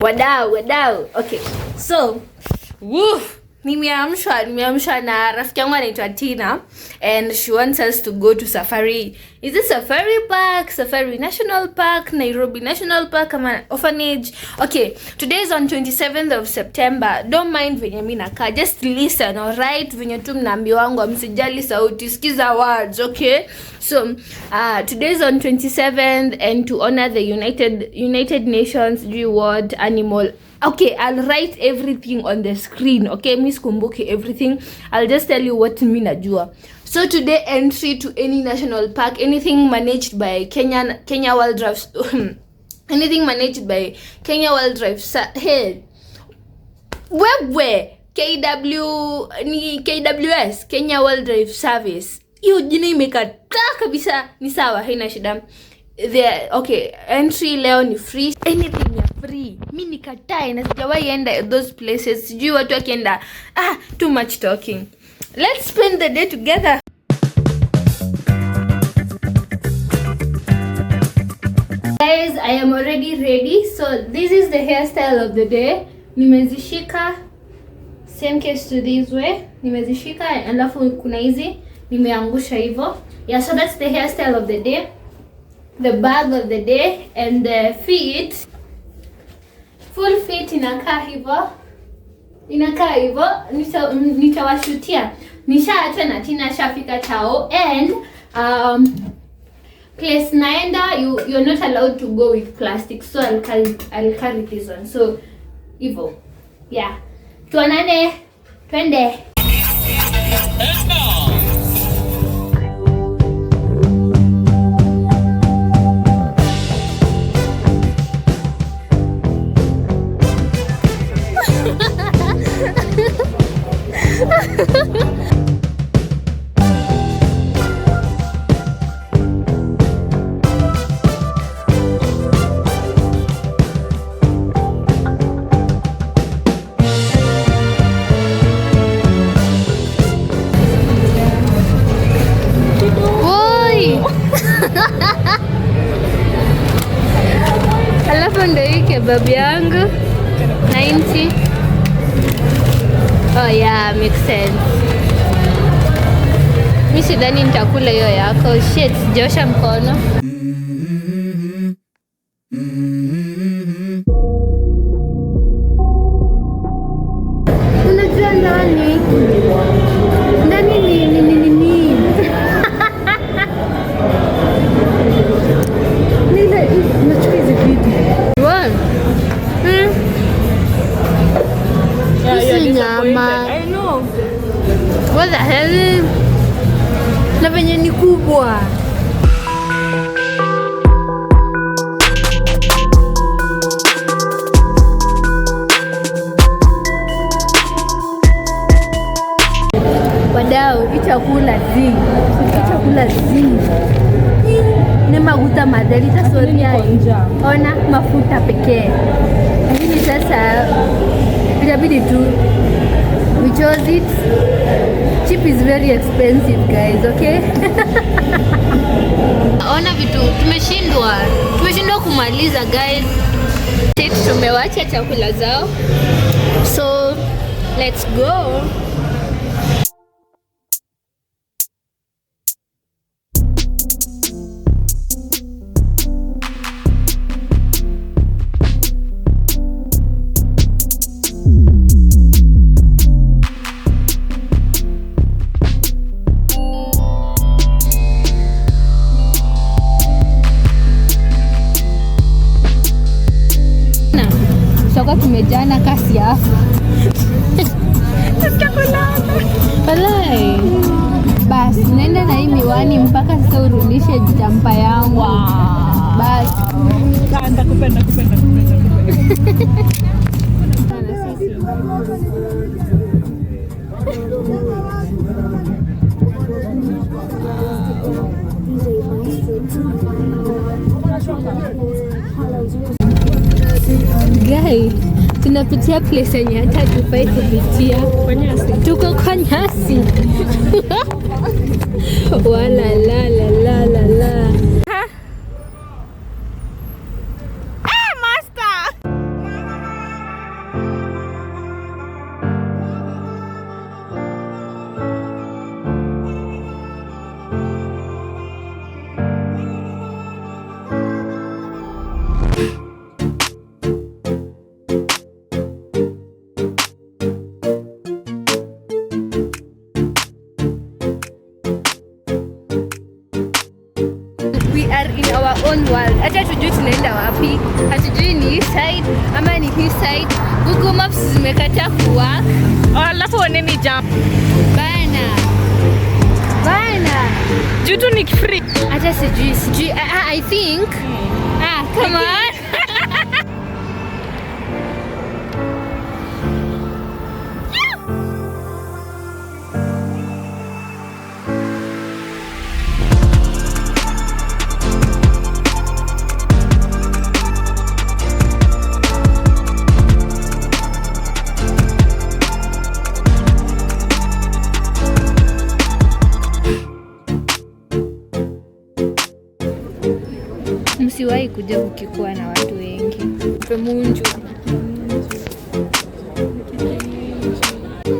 Wadau. Okay. So, nimeamshwa na rafiki yangu anaitwa Tina and she wants us to go to safari. Is it Safari Park, Safari National Park, Nairobi National Park, ama orphanage? Okay, today is on 27th of September. Don't mind venye mimi nakaa, just listen, alright? Venye tu mnaambiwangu msijali sauti, sikiza words, okay? So, today is on 27th and to honor the United Nations World Animal. Okay, I'll write everything on the screen. Okay, Miss Kumbuki, everything. I'll just tell you what mimi najua. So today, entry to any national park, anything managed by Kenya Wildlife, anything managed by Kenya Wildlife. Hey, where KWS, Kenya Wildlife Service. Hiyo jina imekataa kabisa, ni sawa, haina shida. Okay, entry leo ni free. Anything ya free. Mimi nikataa na sijawahi enda those places. Sijui watu wakienda. Too much talking. Let's spend the day together. Guys, I am already ready. So this is the hairstyle of the day. Nimezishika. Same case to this way. Nimezishika alafu kuna hizi nimeangusha hivyo. Yeah, so that's the hairstyle of the day. The bag of the day and the feet. Full feet inakaa hivyo. Nitawashutia. Nishaacha na Tina shafika tao and place naenda you're not allowed to go with plastic, so I'll carry this one. So hivyo. Yeah. Tuonane. Twende. Alafu ndio hii kebab yangu 90. Oh yeah, makes sense. Mimi sidhani nitakula hiyo yako. Shit, sijaosha mkono. Unajua ndani ni I know. What the hell? Na venye ni kubwa. Wadau, itakula zi. Ni mafuta madali tasoria. Ona mafuta pekee. Lakini sasa itabidi tu we chose it. Cheap is very expensive, guys, okay? Ona vitu tumeshindwa kumaliza, guys. Tumewacha chakula zao. So let's go. Tumejana kasi ya Balai. Basi nenda na hii miwani mpaka sasa urudishe jampa yangu. Basi nakupenda. Guys, tunapitia place yenye hata tufai kupitia. Tuko kwa nyasi. Wala la. Master. hata tujui tunaenda wapi, hatujui ni east side ama ni east side. Google Maps zimekataa kuwork. Alafu waneni jump bana jutu ni free. Hata sijui I think come on. Msiwahi kuja ukikuwa na watu wengi. Pemunju.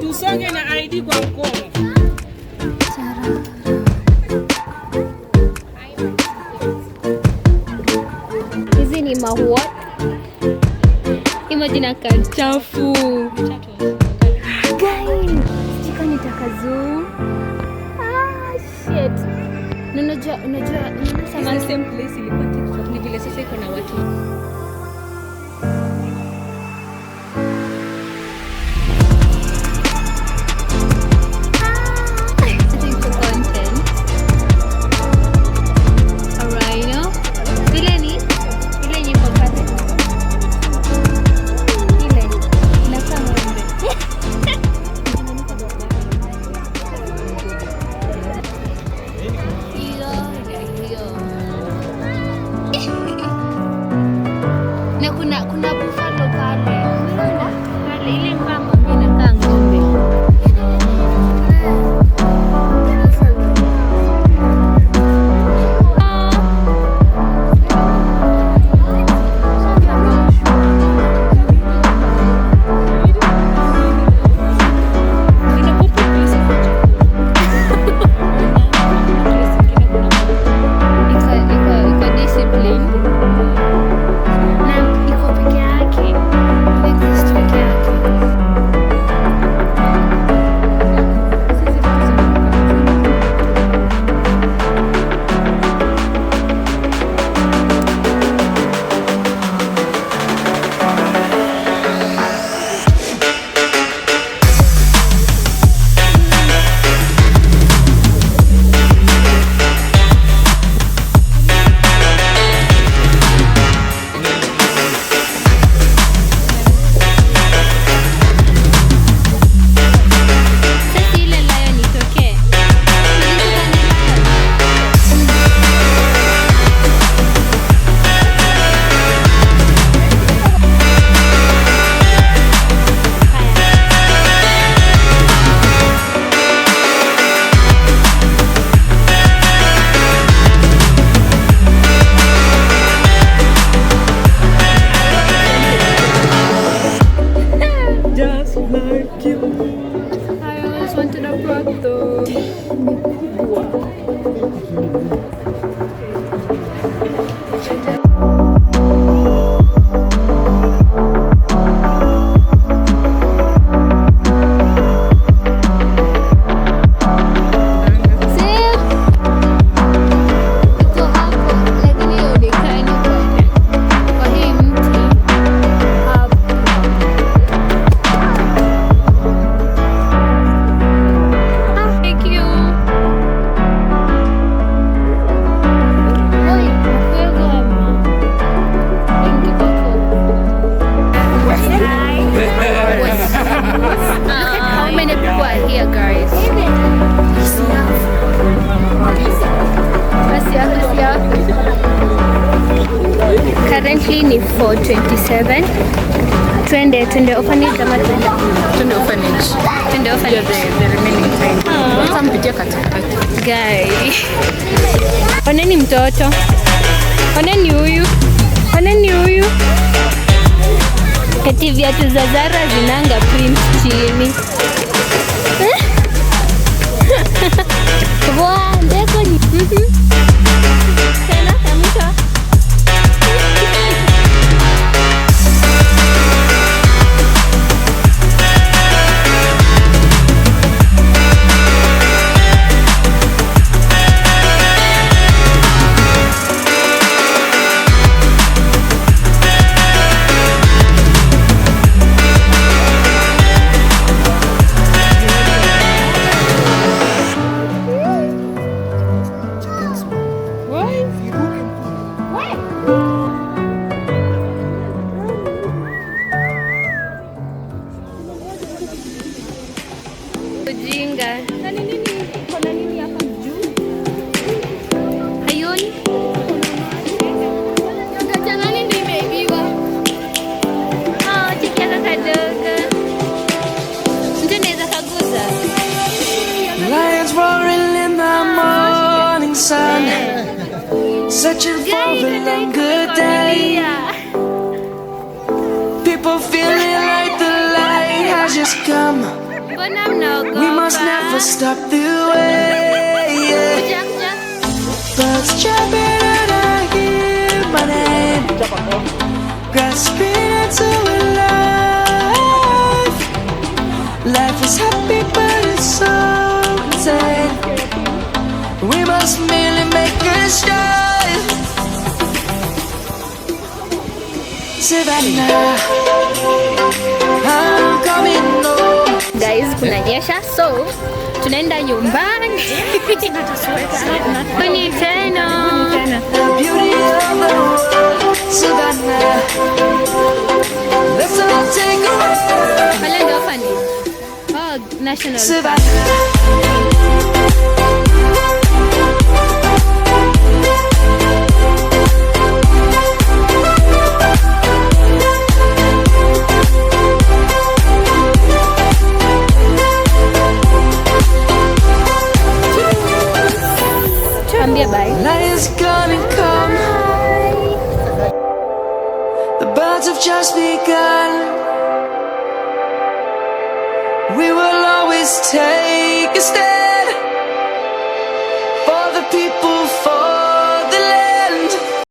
Tusonge na ID kwa mkono. Hizi ni mahuwa. Imagine kachafu. Guys, sijika nitakazu. Shit. Unajua Same place ilikuwa TikTok. Ni vile sasa iko na watu. Na kuna buffalo pale. Pale ile ng'ombe inakaa ng'ombe. Currently ni 4:27. Twende orphanage kama twende orphanage. Twende orphanage the remaining time. Wacha mpitie katikati. Guy. Oneni mtoto. Oneni huyu. Eti viatu za Zara zinanga print chini. Wow, ndeko ni. Tena kamisa. ujinga. Na ni nini? Kuna nini hapa juu? Ayun. Yoga jamani ndio imeibiwa. Chiki yako kadogo. Mtu anaweza kaguza. Lions roaring in the morning sun, searching for the long good day. People feeling like the light has just come. Mbona mnaogopa? We must never stop the way. Jack. Birds chirping and I hear my name, grasping into a life. Life is happy but it's so insane. We must merely make a start. Savannah, I'm coming home. Guys, kunanyesha so tunaenda nyumbani. Kuni tena. The beauty of the world, Savannah. Let's all take a ride. Pale ndio fani. National Park. Savannah. Ambia bye. Night is gonna come. The birds have just begun. We will always take a stand.